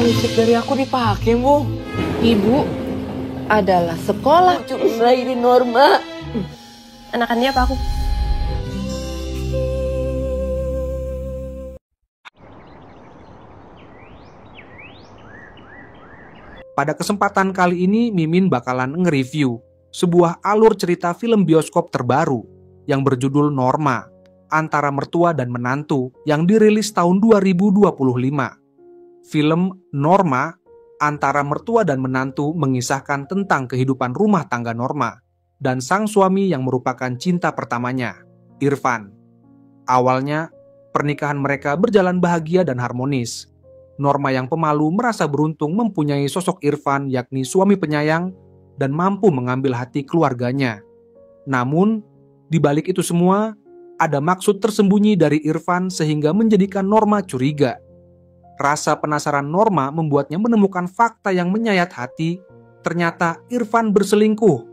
listrik dari aku dipakai, Bu? Ibu adalah sekolah. Cuma ngelahirin Norma. Anakan dia apa aku? Pada kesempatan kali ini, Mimin bakalan nge-review sebuah alur cerita film bioskop terbaru yang berjudul Norma, Antara Mertua dan Menantu yang dirilis tahun 2025. Film Norma, Antara Mertua dan Menantu mengisahkan tentang kehidupan rumah tangga Norma dan sang suami yang merupakan cinta pertamanya, Irfan. Awalnya, pernikahan mereka berjalan bahagia dan harmonis. Norma yang pemalu merasa beruntung mempunyai sosok Irfan, yakni suami penyayang dan mampu mengambil hati keluarganya. Namun, di balik itu semua, ada maksud tersembunyi dari Irfan sehingga menjadikan Norma curiga. Rasa penasaran Norma membuatnya menemukan fakta yang menyayat hati. Ternyata Irfan berselingkuh.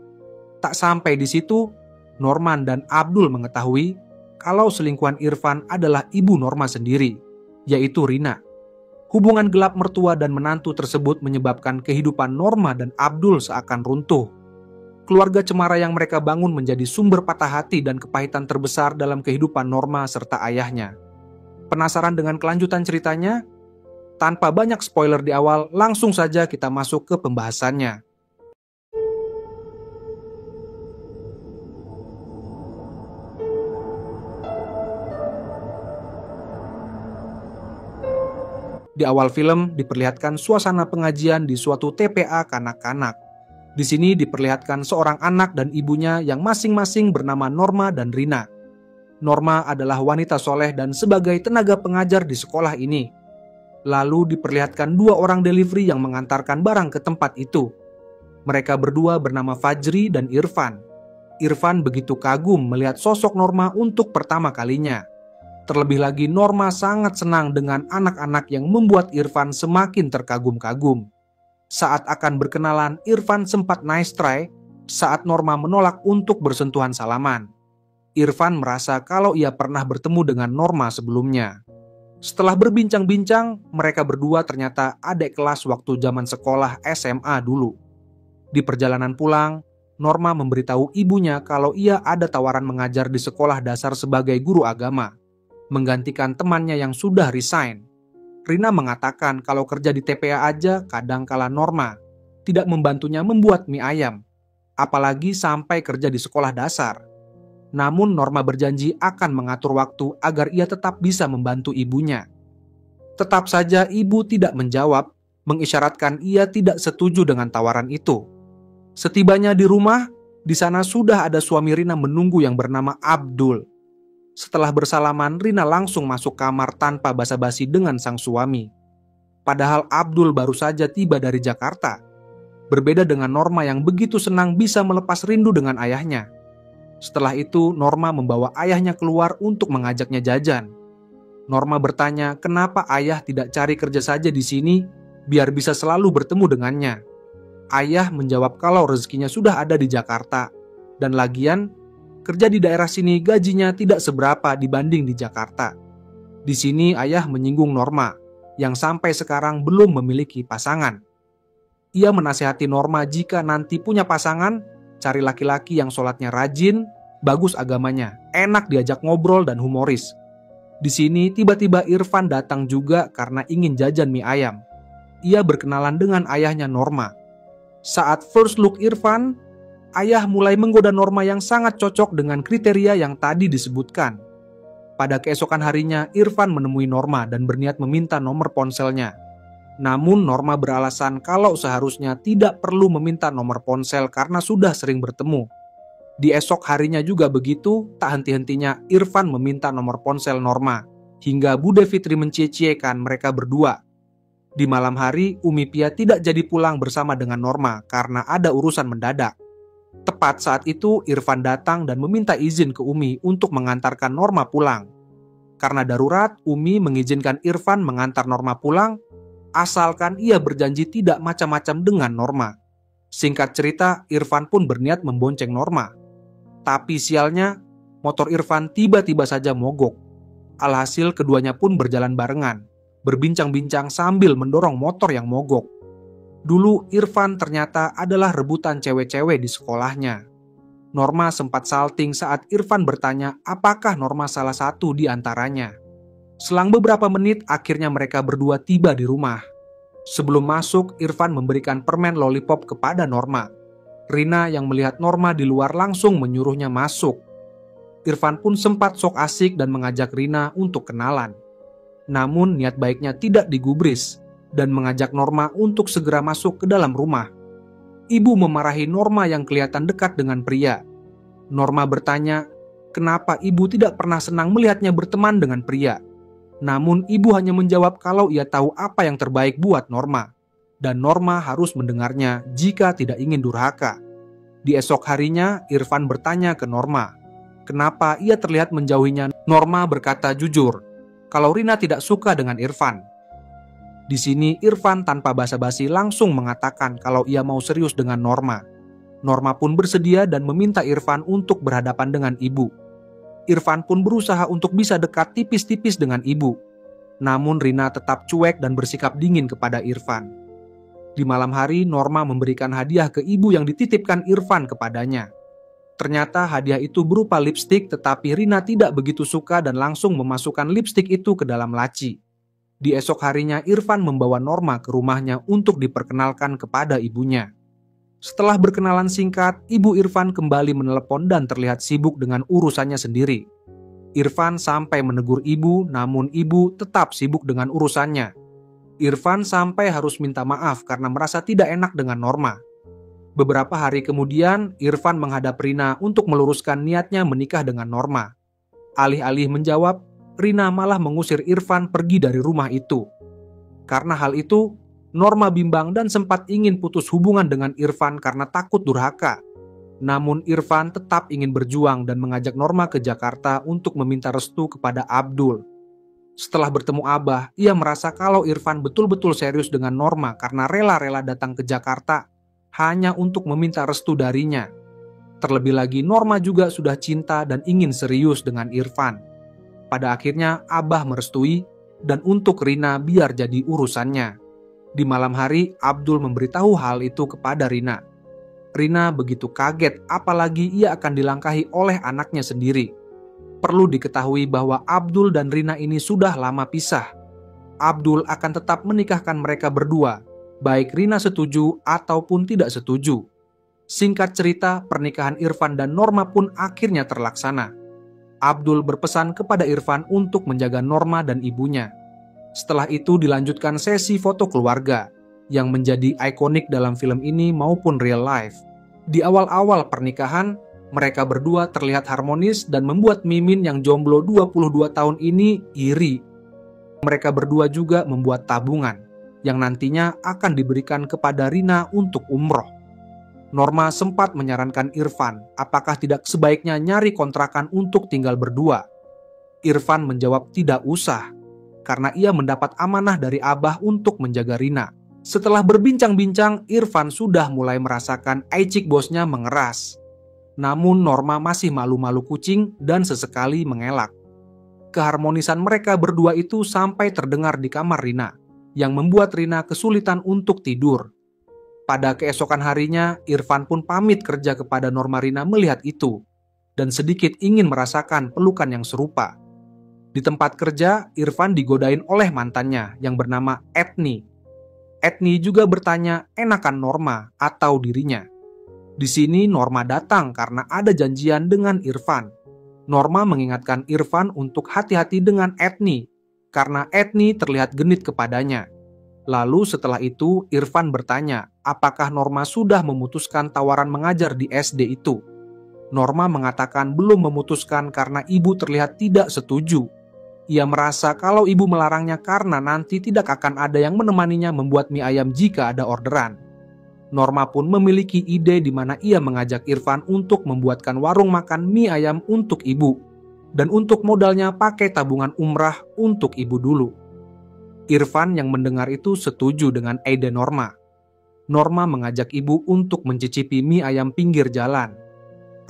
Tak sampai di situ, Norman dan Abdul mengetahui kalau selingkuhan Irfan adalah ibu Norma sendiri, yaitu Rina. Hubungan gelap mertua dan menantu tersebut menyebabkan kehidupan Norma dan Abdul seakan runtuh. Keluarga cemara yang mereka bangun menjadi sumber patah hati dan kepahitan terbesar dalam kehidupan Norma serta ayahnya. Penasaran dengan kelanjutan ceritanya? Tanpa banyak spoiler di awal, langsung saja kita masuk ke pembahasannya. Di awal film diperlihatkan suasana pengajian di suatu TPA kanak-kanak. Di sini diperlihatkan seorang anak dan ibunya yang masing-masing bernama Norma dan Rina. Norma adalah wanita soleh dan sebagai tenaga pengajar di sekolah ini. Lalu diperlihatkan dua orang delivery yang mengantarkan barang ke tempat itu. Mereka berdua bernama Fajri dan Irfan. Irfan begitu kagum melihat sosok Norma untuk pertama kalinya. Terlebih lagi Norma sangat senang dengan anak-anak yang membuat Irfan semakin terkagum-kagum. Saat akan berkenalan, Irfan sempat nice try saat Norma menolak untuk bersentuhan salaman. Irfan merasa kalau ia pernah bertemu dengan Norma sebelumnya. Setelah berbincang-bincang, mereka berdua ternyata adik kelas waktu zaman sekolah SMA dulu. Di perjalanan pulang, Norma memberitahu ibunya kalau ia ada tawaran mengajar di sekolah dasar sebagai guru agama, menggantikan temannya yang sudah resign. Rina mengatakan kalau kerja di TPA aja kadangkala Norma tidak membantunya membuat mie ayam, apalagi sampai kerja di sekolah dasar. Namun Norma berjanji akan mengatur waktu agar ia tetap bisa membantu ibunya. Tetap saja ibu tidak menjawab, mengisyaratkan ia tidak setuju dengan tawaran itu. Setibanya di rumah, di sana sudah ada suami Rina menunggu yang bernama Abdul. Setelah bersalaman, Rina langsung masuk kamar tanpa basa-basi dengan sang suami. Padahal Abdul baru saja tiba dari Jakarta. Berbeda dengan Norma yang begitu senang bisa melepas rindu dengan ayahnya. Setelah itu, Norma membawa ayahnya keluar untuk mengajaknya jajan. Norma bertanya kenapa ayah tidak cari kerja saja di sini biar bisa selalu bertemu dengannya. Ayah menjawab kalau rezekinya sudah ada di Jakarta. Dan lagian, kerja di daerah sini gajinya tidak seberapa dibanding di Jakarta. Di sini ayah menyinggung Norma, yang sampai sekarang belum memiliki pasangan. Ia menasihati Norma jika nanti punya pasangan, cari laki-laki yang sholatnya rajin, bagus agamanya, enak diajak ngobrol dan humoris. Di sini tiba-tiba Irfan datang juga karena ingin jajan mie ayam. Ia berkenalan dengan ayahnya Norma. Saat first look Irfan, ayah mulai menggoda Norma yang sangat cocok dengan kriteria yang tadi disebutkan. Pada keesokan harinya, Irfan menemui Norma dan berniat meminta nomor ponselnya. Namun Norma beralasan kalau seharusnya tidak perlu meminta nomor ponsel karena sudah sering bertemu. Di esok harinya juga begitu, tak henti-hentinya Irfan meminta nomor ponsel Norma, hingga Bude Fitri mencie-ciekan mereka berdua. Di malam hari, Umi Pia tidak jadi pulang bersama dengan Norma karena ada urusan mendadak. Tepat saat itu, Irfan datang dan meminta izin ke Umi untuk mengantarkan Norma pulang. Karena darurat, Umi mengizinkan Irfan mengantar Norma pulang, asalkan ia berjanji tidak macam-macam dengan Norma. Singkat cerita, Irfan pun berniat membonceng Norma. Tapi sialnya, motor Irfan tiba-tiba saja mogok. Alhasil keduanya pun berjalan barengan. berbincang-bincang sambil mendorong motor yang mogok. Dulu Irfan ternyata adalah rebutan cewek-cewek di sekolahnya. Norma sempat salting saat Irfan bertanya apakah Norma salah satu di antaranya. Selang beberapa menit akhirnya mereka berdua tiba di rumah. Sebelum masuk, Irfan memberikan permen lollipop kepada Norma. Rina yang melihat Norma di luar langsung menyuruhnya masuk. Irfan pun sempat sok asik dan mengajak Rina untuk kenalan. Namun niat baiknya tidak digubris dan mengajak Norma untuk segera masuk ke dalam rumah. Ibu memarahi Norma yang kelihatan dekat dengan pria. Norma bertanya, kenapa ibu tidak pernah senang melihatnya berteman dengan pria. Namun ibu hanya menjawab kalau ia tahu apa yang terbaik buat Norma. Dan Norma harus mendengarnya jika tidak ingin durhaka. Di esok harinya, Irfan bertanya ke Norma, kenapa ia terlihat menjauhinya. Norma berkata jujur, kalau Rina tidak suka dengan Irfan. Di sini Irfan tanpa basa-basi langsung mengatakan kalau ia mau serius dengan Norma. Norma pun bersedia dan meminta Irfan untuk berhadapan dengan ibu. Irfan pun berusaha untuk bisa dekat tipis-tipis dengan ibu. Namun Rina tetap cuek dan bersikap dingin kepada Irfan. Di malam hari Norma memberikan hadiah ke ibu yang dititipkan Irfan kepadanya. Ternyata hadiah itu berupa lipstik, tetapi Rina tidak begitu suka dan langsung memasukkan lipstik itu ke dalam laci. Di esok harinya Irfan membawa Norma ke rumahnya untuk diperkenalkan kepada ibunya. Setelah berkenalan singkat, ibu Irfan kembali menelepon dan terlihat sibuk dengan urusannya sendiri. Irfan sampai menegur ibu, namun ibu tetap sibuk dengan urusannya. Irfan sampai harus minta maaf karena merasa tidak enak dengan Norma. Beberapa hari kemudian, Irfan menghadap Rina untuk meluruskan niatnya menikah dengan Norma. Alih-alih menjawab, Rina malah mengusir Irfan pergi dari rumah itu. Karena hal itu, Norma bimbang dan sempat ingin putus hubungan dengan Irfan karena takut durhaka. Namun Irfan tetap ingin berjuang dan mengajak Norma ke Jakarta untuk meminta restu kepada Abdul. Setelah bertemu Abah, ia merasa kalau Irfan betul-betul serius dengan Norma karena rela-rela datang ke Jakarta hanya untuk meminta restu darinya. Terlebih lagi Norma juga sudah cinta dan ingin serius dengan Irfan. Pada akhirnya Abah merestui dan untuk Rina biar jadi urusannya. Di malam hari Abdul memberitahu hal itu kepada Rina. Rina begitu kaget apalagi ia akan dilangkahi oleh anaknya sendiri. Perlu diketahui bahwa Abdul dan Rina ini sudah lama pisah. Abdul akan tetap menikahkan mereka berdua, baik Rina setuju ataupun tidak setuju. Singkat cerita, pernikahan Irfan dan Norma pun akhirnya terlaksana. Abdul berpesan kepada Irfan untuk menjaga Norma dan ibunya. Setelah itu dilanjutkan sesi foto keluarga yang menjadi ikonik dalam film ini maupun real life. Di awal-awal pernikahan, mereka berdua terlihat harmonis dan membuat Mimin yang jomblo 22 tahun ini iri. Mereka berdua juga membuat tabungan yang nantinya akan diberikan kepada Rina untuk umroh. Norma sempat menyarankan Irfan apakah tidak sebaiknya nyari kontrakan untuk tinggal berdua. Irfan menjawab tidak usah, karena ia mendapat amanah dari Abah untuk menjaga Rina. Setelah berbincang-bincang, Irfan sudah mulai merasakan aicik bosnya mengeras. Namun Norma masih malu-malu kucing dan sesekali mengelak. Keharmonisan mereka berdua itu sampai terdengar di kamar Rina, yang membuat Rina kesulitan untuk tidur. Pada keesokan harinya, Irfan pun pamit kerja kepada Norma. Rina melihat itu, dan sedikit ingin merasakan pelukan yang serupa. Di tempat kerja, Irfan digodain oleh mantannya yang bernama Etni. Etni juga bertanya enakan Norma atau dirinya. Di sini Norma datang karena ada janjian dengan Irfan. Norma mengingatkan Irfan untuk hati-hati dengan Etni, karena Etni terlihat genit kepadanya. Lalu setelah itu Irfan bertanya apakah Norma sudah memutuskan tawaran mengajar di SD itu. Norma mengatakan belum memutuskan karena ibu terlihat tidak setuju. Ia merasa kalau ibu melarangnya karena nanti tidak akan ada yang menemaninya membuat mie ayam jika ada orderan. Norma pun memiliki ide di mana ia mengajak Irfan untuk membuatkan warung makan mie ayam untuk ibu. Dan untuk modalnya pakai tabungan umrah untuk ibu dulu. Irfan yang mendengar itu setuju dengan ide Norma. Norma mengajak ibu untuk mencicipi mie ayam pinggir jalan.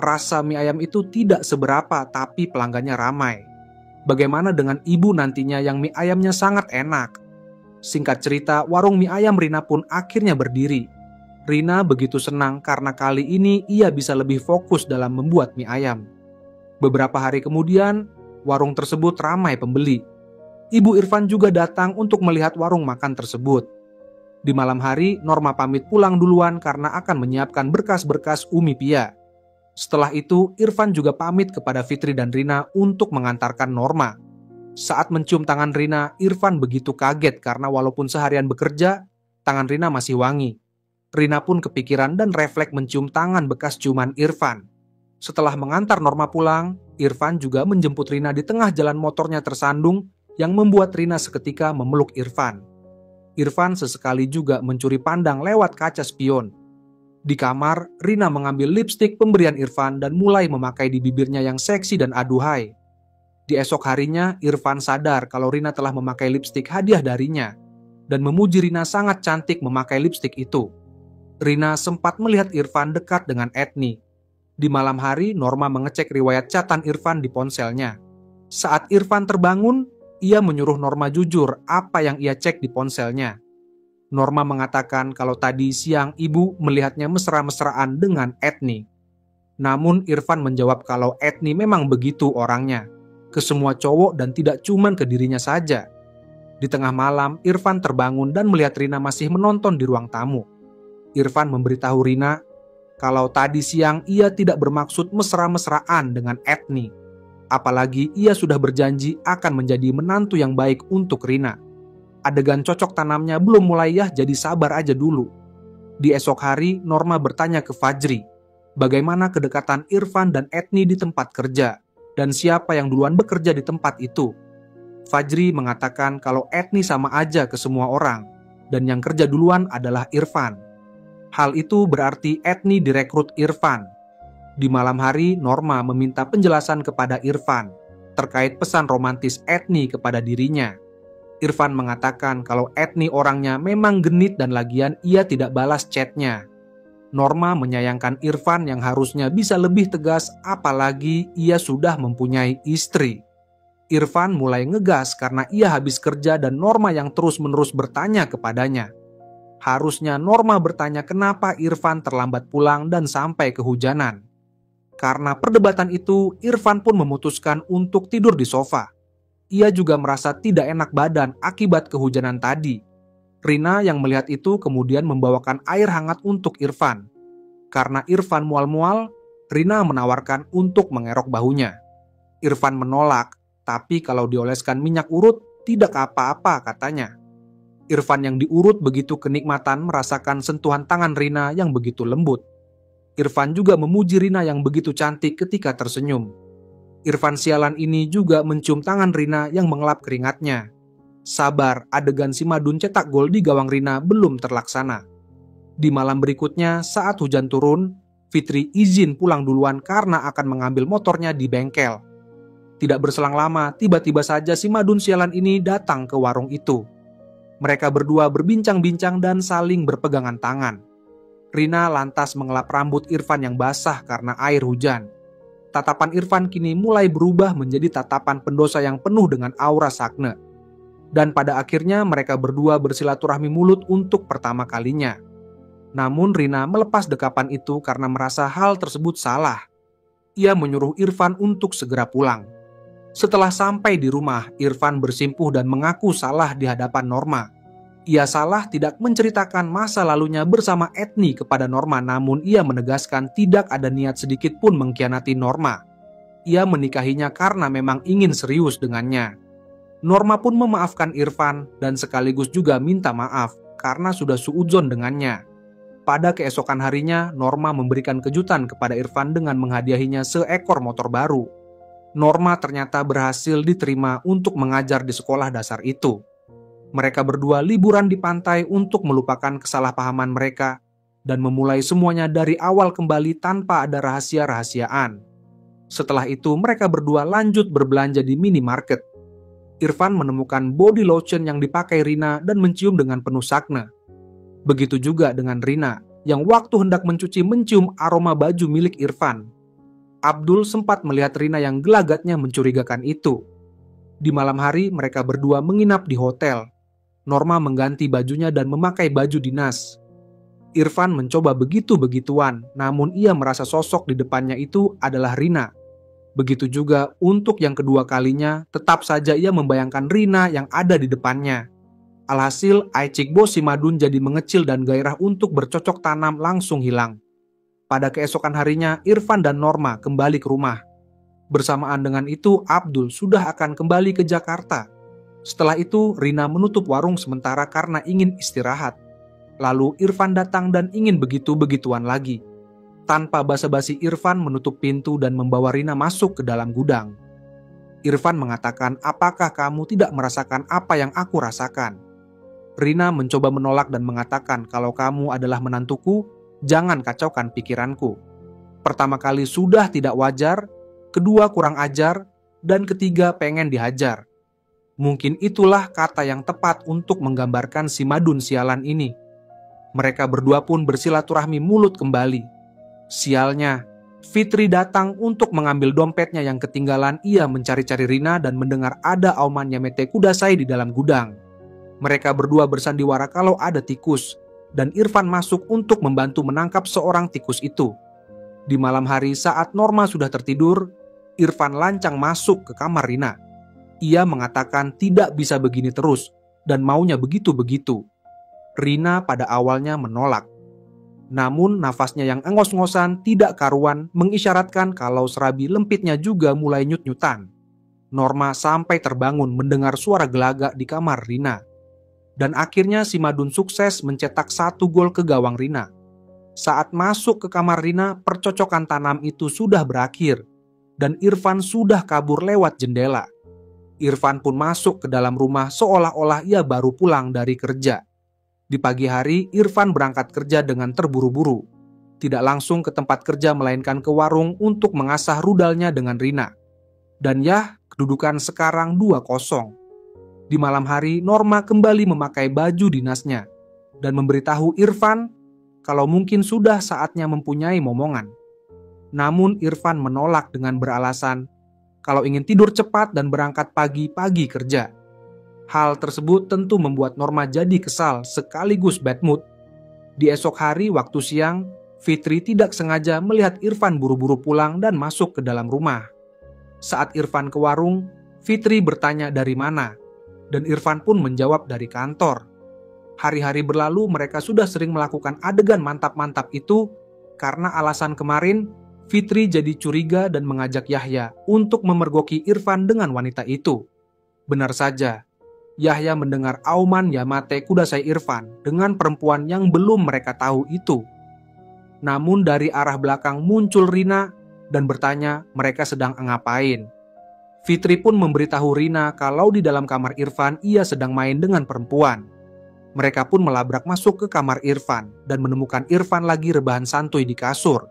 Rasa mie ayam itu tidak seberapa tapi pelanggannya ramai. Bagaimana dengan ibu nantinya yang mie ayamnya sangat enak? Singkat cerita, warung mie ayam Rina pun akhirnya berdiri. Rina begitu senang karena kali ini ia bisa lebih fokus dalam membuat mie ayam. Beberapa hari kemudian, warung tersebut ramai pembeli. Ibu Irfan juga datang untuk melihat warung makan tersebut. Di malam hari, Norma pamit pulang duluan karena akan menyiapkan berkas-berkas Umi Pia. Setelah itu, Irfan juga pamit kepada Fitri dan Rina untuk mengantarkan Norma. Saat mencium tangan Rina, Irfan begitu kaget karena walaupun seharian bekerja, tangan Rina masih wangi. Rina pun kepikiran dan refleks mencium tangan bekas ciuman Irfan. Setelah mengantar Norma pulang, Irfan juga menjemput Rina di tengah jalan motornya tersandung yang membuat Rina seketika memeluk Irfan. Irfan sesekali juga mencuri pandang lewat kaca spion. Di kamar, Rina mengambil lipstik pemberian Irfan dan mulai memakai di bibirnya yang seksi dan aduhai. Di esok harinya, Irfan sadar kalau Rina telah memakai lipstik hadiah darinya dan memuji Rina sangat cantik memakai lipstik itu. Rina sempat melihat Irfan dekat dengan Etni. Di malam hari, Norma mengecek riwayat chatan Irfan di ponselnya. Saat Irfan terbangun, ia menyuruh Norma jujur apa yang ia cek di ponselnya. Norma mengatakan kalau tadi siang ibu melihatnya mesra-mesraan dengan Etni. Namun Irfan menjawab kalau Etni memang begitu orangnya, ke semua cowok dan tidak cuman ke dirinya saja. Di tengah malam, Irfan terbangun dan melihat Rina masih menonton di ruang tamu. Irfan memberitahu Rina kalau tadi siang ia tidak bermaksud mesra-mesraan dengan Etni. Apalagi ia sudah berjanji akan menjadi menantu yang baik untuk Rina. Adegan cocok tanamnya belum mulai ya, jadi sabar aja dulu. Di esok hari, Norma bertanya ke Fajri, bagaimana kedekatan Irfan dan Etni di tempat kerja, dan siapa yang duluan bekerja di tempat itu. Fajri mengatakan kalau Etni sama aja ke semua orang, dan yang kerja duluan adalah Irfan. Hal itu berarti Etni direkrut Irfan. Di malam hari, Norma meminta penjelasan kepada Irfan terkait pesan romantis Etni kepada dirinya. Irfan mengatakan kalau Etni orangnya memang genit dan lagian ia tidak balas chatnya. Norma menyayangkan Irfan yang harusnya bisa lebih tegas apalagi ia sudah mempunyai istri. Irfan mulai ngegas karena ia habis kerja dan Norma yang terus-menerus bertanya kepadanya. Harusnya Norma bertanya kenapa Irfan terlambat pulang dan sampai kehujanan. Karena perdebatan itu, Irfan pun memutuskan untuk tidur di sofa. Ia juga merasa tidak enak badan akibat kehujanan tadi. Rina yang melihat itu kemudian membawakan air hangat untuk Irfan. Karena Irfan mual-mual, Rina menawarkan untuk mengerok bahunya. Irfan menolak, tapi kalau dioleskan minyak urut, tidak apa-apa katanya. Irfan yang diurut begitu kenikmatan merasakan sentuhan tangan Rina yang begitu lembut. Irfan juga memuji Rina yang begitu cantik ketika tersenyum. Irfan sialan ini juga mencium tangan Rina yang mengelap keringatnya. Sabar, adegan si Madun cetak gol di gawang Rina belum terlaksana. Di malam berikutnya, saat hujan turun, Fitri izin pulang duluan karena akan mengambil motornya di bengkel. Tidak berselang lama, tiba-tiba saja si Madun sialan ini datang ke warung itu. Mereka berdua berbincang-bincang dan saling berpegangan tangan. Rina lantas mengelap rambut Irfan yang basah karena air hujan. Tatapan Irfan kini mulai berubah menjadi tatapan pendosa yang penuh dengan aura sakne. Dan pada akhirnya mereka berdua bersilaturahmi mulut untuk pertama kalinya. Namun Rina melepas dekapan itu karena merasa hal tersebut salah. Ia menyuruh Irfan untuk segera pulang. Setelah sampai di rumah, Irfan bersimpuh dan mengaku salah di hadapan Norma. Ia salah tidak menceritakan masa lalunya bersama Etni kepada Norma, namun ia menegaskan tidak ada niat sedikit pun mengkhianati Norma. Ia menikahinya karena memang ingin serius dengannya. Norma pun memaafkan Irfan dan sekaligus juga minta maaf karena sudah suudzon dengannya. Pada keesokan harinya, Norma memberikan kejutan kepada Irfan dengan menghadiahinya seekor motor baru. Norma ternyata berhasil diterima untuk mengajar di sekolah dasar itu. Mereka berdua liburan di pantai untuk melupakan kesalahpahaman mereka dan memulai semuanya dari awal kembali tanpa ada rahasia-rahasiaan. Setelah itu mereka berdua lanjut berbelanja di minimarket. Irfan menemukan body lotion yang dipakai Rina dan mencium dengan penuh sakne. Begitu juga dengan Rina yang waktu hendak mencuci mencium aroma baju milik Irfan. Abdul sempat melihat Rina yang gelagatnya mencurigakan itu. Di malam hari mereka berdua menginap di hotel. Norma mengganti bajunya dan memakai baju dinas. Irfan mencoba begitu-begituan, namun ia merasa sosok di depannya itu adalah Rina. Begitu juga untuk yang kedua kalinya, tetap saja ia membayangkan Rina yang ada di depannya. Alhasil, Aicikbo Simadun jadi mengecil dan gairah untuk bercocok tanam langsung hilang. Pada keesokan harinya, Irfan dan Norma kembali ke rumah. Bersamaan dengan itu, Abdul sudah akan kembali ke Jakarta. Setelah itu, Rina menutup warung sementara karena ingin istirahat. Lalu Irfan datang dan ingin begitu-begituan lagi. Tanpa basa-basi, Irfan menutup pintu dan membawa Rina masuk ke dalam gudang. Irfan mengatakan, "Apakah kamu tidak merasakan apa yang aku rasakan?" Rina mencoba menolak dan mengatakan, "Kalau kamu adalah menantuku, jangan kacaukan pikiranku. Pertama kali sudah tidak wajar, kedua kurang ajar, dan ketiga pengen dihajar." Mungkin itulah kata yang tepat untuk menggambarkan si Madun sialan ini. Mereka berdua pun bersilaturahmi mulut kembali. Sialnya, Fitri datang untuk mengambil dompetnya yang ketinggalan. Ia mencari-cari Rina dan mendengar ada auman Yamete Kudasai di dalam gudang. Mereka berdua bersandiwara kalau ada tikus, dan Irfan masuk untuk membantu menangkap seorang tikus itu. Di malam hari saat Norma sudah tertidur, Irfan lancang masuk ke kamar Rina. Ia mengatakan tidak bisa begini terus dan maunya begitu-begitu. Rina pada awalnya menolak. Namun nafasnya yang engos-ngosan tidak karuan mengisyaratkan kalau serabi lempitnya juga mulai nyut-nyutan. Norma sampai terbangun mendengar suara gelagak di kamar Rina. Dan akhirnya si Madun sukses mencetak 1 gol ke gawang Rina. Saat masuk ke kamar Rina, percocokan tanam itu sudah berakhir dan Irfan sudah kabur lewat jendela. Irfan pun masuk ke dalam rumah seolah-olah ia baru pulang dari kerja. Di pagi hari, Irfan berangkat kerja dengan terburu-buru. Tidak langsung ke tempat kerja melainkan ke warung untuk mengasah rudalnya dengan Rina. Dan ya, kedudukan sekarang 2-0. Di malam hari, Norma kembali memakai baju dinasnya dan memberitahu Irfan kalau mungkin sudah saatnya mempunyai momongan. Namun Irfan menolak dengan beralasan kalau ingin tidur cepat dan berangkat pagi-pagi kerja. Hal tersebut tentu membuat Norma jadi kesal sekaligus bad mood. Di esok hari waktu siang, Fitri tidak sengaja melihat Irfan buru-buru pulang dan masuk ke dalam rumah. Saat Irfan ke warung, Fitri bertanya dari mana, dan Irfan pun menjawab dari kantor. Hari-hari berlalu mereka sudah sering melakukan adegan mantap-mantap itu karena alasan kemarin Fitri jadi curiga dan mengajak Yahya untuk memergoki Irfan dengan wanita itu. Benar saja, Yahya mendengar auman Yamate Kudasai Irfan dengan perempuan yang belum mereka tahu itu. Namun dari arah belakang muncul Rina dan bertanya mereka sedang ngapain. Fitri pun memberitahu Rina kalau di dalam kamar Irfan ia sedang main dengan perempuan. Mereka pun melabrak masuk ke kamar Irfan dan menemukan Irfan lagi rebahan santuy di kasur.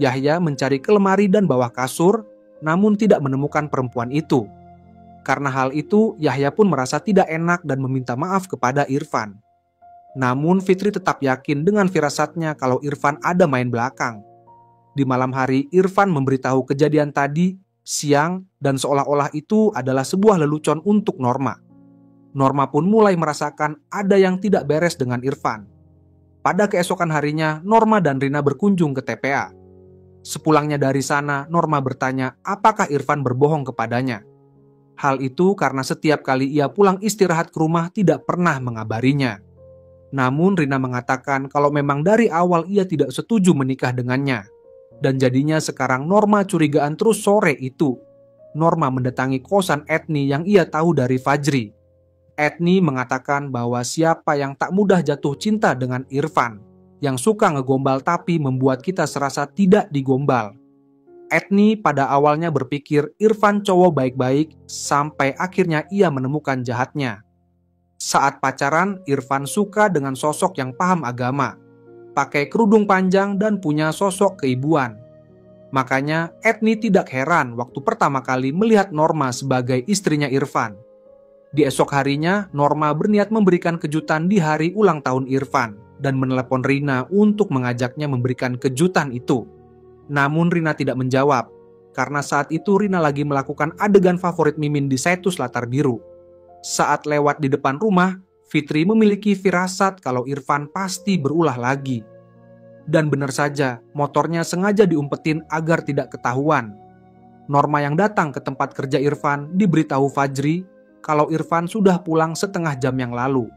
Yahya mencari ke lemari dan bawah kasur, namun tidak menemukan perempuan itu. Karena hal itu, Yahya pun merasa tidak enak dan meminta maaf kepada Irfan. Namun Fitri tetap yakin dengan firasatnya kalau Irfan ada main belakang. Di malam hari, Irfan memberitahu kejadian tadi siang dan seolah-olah itu adalah sebuah lelucon untuk Norma. Norma pun mulai merasakan ada yang tidak beres dengan Irfan. Pada keesokan harinya, Norma dan Rina berkunjung ke TPA. Sepulangnya dari sana, Norma bertanya apakah Irfan berbohong kepadanya. Hal itu karena setiap kali ia pulang istirahat ke rumah tidak pernah mengabarinya. Namun Rina mengatakan kalau memang dari awal ia tidak setuju menikah dengannya. Dan jadinya sekarang Norma curigaan terus sore itu. Norma mendatangi kosan Etni yang ia tahu dari Fajri. Etni mengatakan bahwa siapa yang tak mudah jatuh cinta dengan Irfan, yang suka ngegombal tapi membuat kita serasa tidak digombal. Etni pada awalnya berpikir Irfan cowok baik-baik sampai akhirnya ia menemukan jahatnya. Saat pacaran, Irfan suka dengan sosok yang paham agama, pakai kerudung panjang dan punya sosok keibuan. Makanya Etni tidak heran waktu pertama kali melihat Norma sebagai istrinya Irfan. Di esok harinya, Norma berniat memberikan kejutan di hari ulang tahun Irfan dan menelepon Rina untuk mengajaknya memberikan kejutan itu. Namun Rina tidak menjawab, karena saat itu Rina lagi melakukan adegan favorit Mimin di situs latar biru. Saat lewat di depan rumah, Fitri memiliki firasat kalau Irfan pasti berulah lagi. Dan benar saja, motornya sengaja diumpetin agar tidak ketahuan. Norma yang datang ke tempat kerja Irfan diberitahu Fajri kalau Irfan sudah pulang setengah jam yang lalu.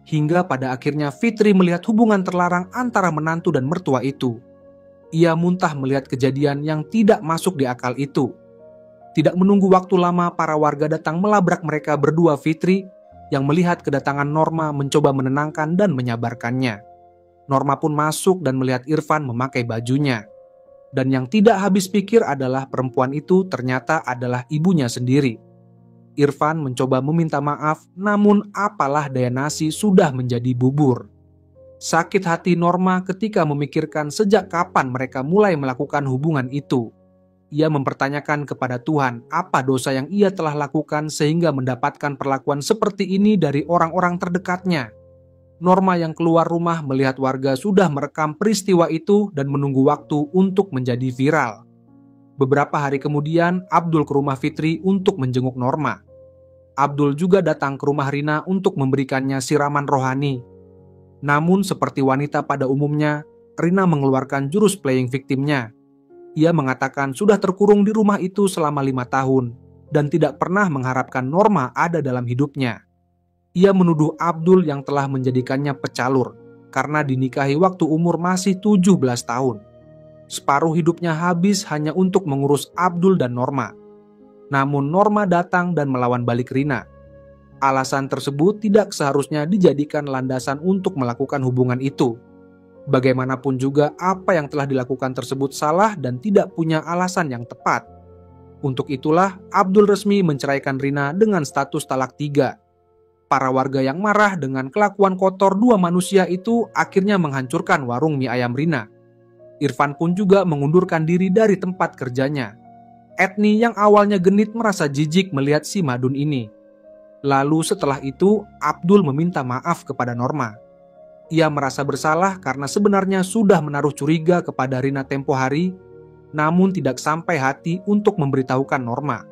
Hingga pada akhirnya Fitri melihat hubungan terlarang antara menantu dan mertua itu. Ia muntah melihat kejadian yang tidak masuk di akal itu. Tidak menunggu waktu lama, para warga datang melabrak mereka berdua. Fitri yang melihat kedatangan Norma mencoba menenangkan dan menyabarkannya. Norma pun masuk dan melihat Irfan memakai bajunya. Dan yang tidak habis pikir adalah perempuan itu ternyata adalah ibunya sendiri. Irfan mencoba meminta maaf, namun apalah daya nasi sudah menjadi bubur. Sakit hati Norma ketika memikirkan sejak kapan mereka mulai melakukan hubungan itu. Ia mempertanyakan kepada Tuhan apa dosa yang ia telah lakukan sehingga mendapatkan perlakuan seperti ini dari orang-orang terdekatnya. Norma yang keluar rumah melihat warga sudah merekam peristiwa itu dan menunggu waktu untuk menjadi viral. Beberapa hari kemudian, Abdul ke rumah Fitri untuk menjenguk Norma. Abdul juga datang ke rumah Rina untuk memberikannya siraman rohani. Namun seperti wanita pada umumnya, Rina mengeluarkan jurus playing victimnya. Ia mengatakan sudah terkurung di rumah itu selama 5 tahun dan tidak pernah mengharapkan Norma ada dalam hidupnya. Ia menuduh Abdul yang telah menjadikannya pecalur karena dinikahi waktu umur masih 17 tahun. Separuh hidupnya habis hanya untuk mengurus Abdul dan Norma. Namun Norma datang dan melawan balik Rina. Alasan tersebut tidak seharusnya dijadikan landasan untuk melakukan hubungan itu. Bagaimanapun juga apa yang telah dilakukan tersebut salah dan tidak punya alasan yang tepat. Untuk itulah Abdul resmi menceraikan Rina dengan status talak 3. Para warga yang marah dengan kelakuan kotor dua manusia itu akhirnya menghancurkan warung mie ayam Rina. Irfan pun juga mengundurkan diri dari tempat kerjanya. Etni yang awalnya genit merasa jijik melihat si Madun ini. Lalu setelah itu Abdul meminta maaf kepada Norma. Ia merasa bersalah karena sebenarnya sudah menaruh curiga kepada Rina tempo hari, namun tidak sampai hati untuk memberitahukan Norma.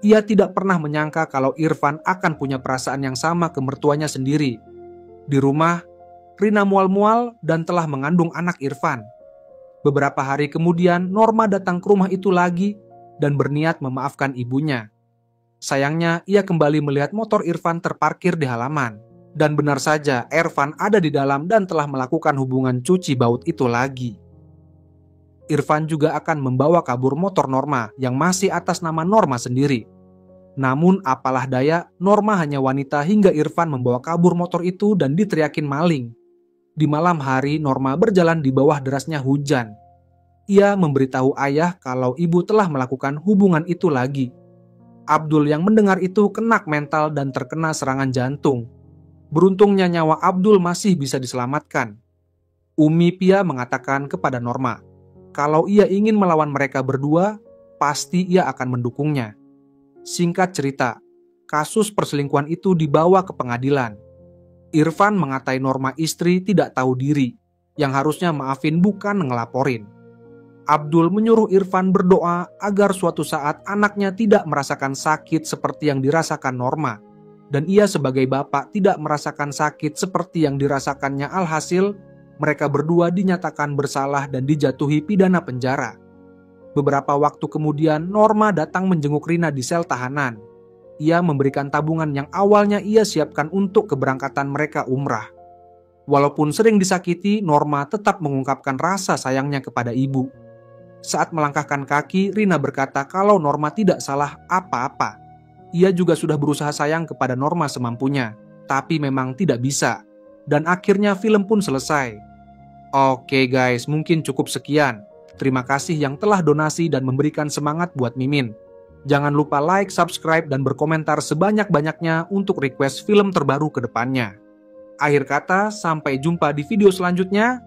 Ia tidak pernah menyangka kalau Irfan akan punya perasaan yang sama ke mertuanya sendiri. Di rumah, Rina mual-mual dan telah mengandung anak Irfan. Beberapa hari kemudian, Norma datang ke rumah itu lagi dan berniat memaafkan ibunya. Sayangnya, ia kembali melihat motor Irfan terparkir di halaman. Dan benar saja, Irfan ada di dalam dan telah melakukan hubungan cuci baut itu lagi. Irfan juga akan membawa kabur motor Norma yang masih atas nama Norma sendiri. Namun apalah daya, Norma hanya wanita hingga Irfan membawa kabur motor itu dan diteriakin maling. Di malam hari, Norma berjalan di bawah derasnya hujan. Ia memberitahu ayah kalau ibu telah melakukan hubungan itu lagi. Abdul yang mendengar itu kena mental dan terkena serangan jantung. Beruntungnya nyawa Abdul masih bisa diselamatkan. Umi Pia mengatakan kepada Norma, kalau ia ingin melawan mereka berdua, pasti ia akan mendukungnya. Singkat cerita, kasus perselingkuhan itu dibawa ke pengadilan. Irfan mengatai Norma istri tidak tahu diri, yang harusnya maafin bukan ngelaporin. Abdul menyuruh Irfan berdoa agar suatu saat anaknya tidak merasakan sakit seperti yang dirasakan Norma. Dan ia sebagai bapak tidak merasakan sakit seperti yang dirasakannya. Alhasil, mereka berdua dinyatakan bersalah dan dijatuhi pidana penjara. Beberapa waktu kemudian, Norma datang menjenguk Rina di sel tahanan. Ia memberikan tabungan yang awalnya ia siapkan untuk keberangkatan mereka umrah. Walaupun sering disakiti, Norma tetap mengungkapkan rasa sayangnya kepada ibu. Saat melangkahkan kaki, Rina berkata kalau Norma tidak salah apa-apa. Ia juga sudah berusaha sayang kepada Norma semampunya, tapi memang tidak bisa. Dan akhirnya film pun selesai. Oke guys, mungkin cukup sekian. Terima kasih yang telah donasi dan memberikan semangat buat Mimin. Jangan lupa like, subscribe, dan berkomentar sebanyak-banyaknya untuk request film terbaru ke depannya. Akhir kata, sampai jumpa di video selanjutnya.